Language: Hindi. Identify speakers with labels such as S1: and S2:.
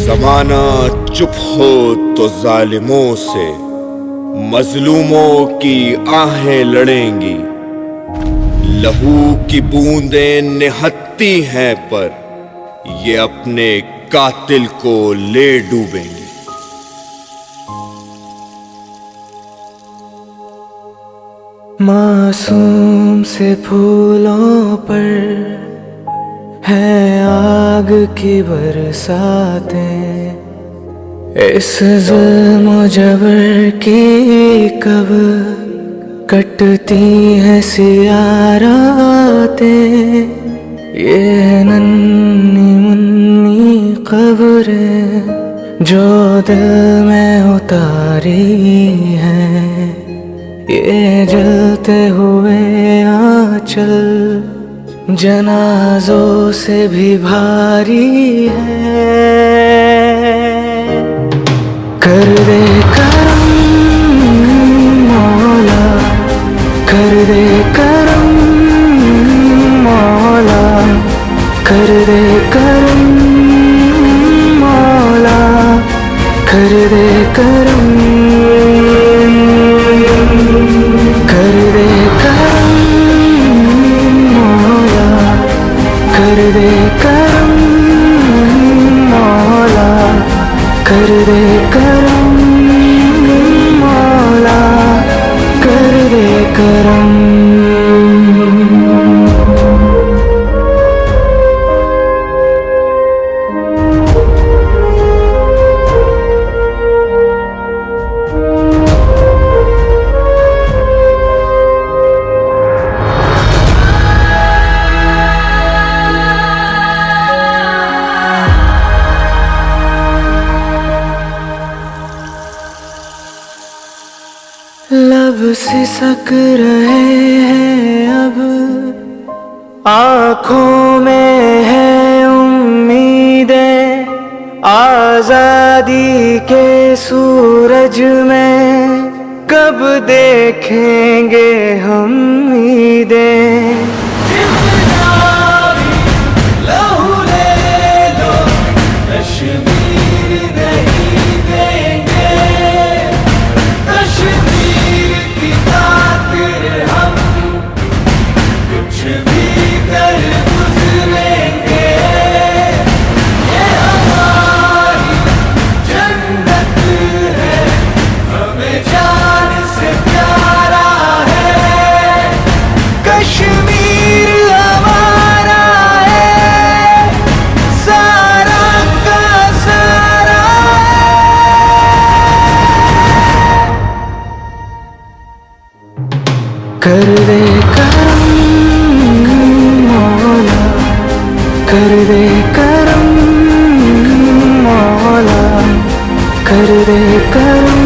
S1: ज़माना चुप हो तो जालिमों से मजलूमों की आहें लड़ेंगी। लहू की बूंदें निहत्ती हैं पर ये अपने कातिल को ले डूबेंगी।
S2: मासूम से फूलों पर है आग की बरसातें, इस जुल्म जबर की कब कटती हैं सियारातें। ये नन्ही मुन्नी खबरें जो दिल में उतारी हैं, ये जलते हुए आंचल जनाजों से भी भारी है। कर दे करम मौला, कर दे करम मौला, कर दे करम मौला, कर दे करम, कर दे करम मौला, कर दे करम मौला, कर दे करम मौला, कर दे करम। लब सिसक रहे हैं अब, आँखों में है उम्मीदें, आजादी के सूरज में कब देखेंगे हम ईदें। कर दे करम मौला, कर दे करम मौला, कर दे करम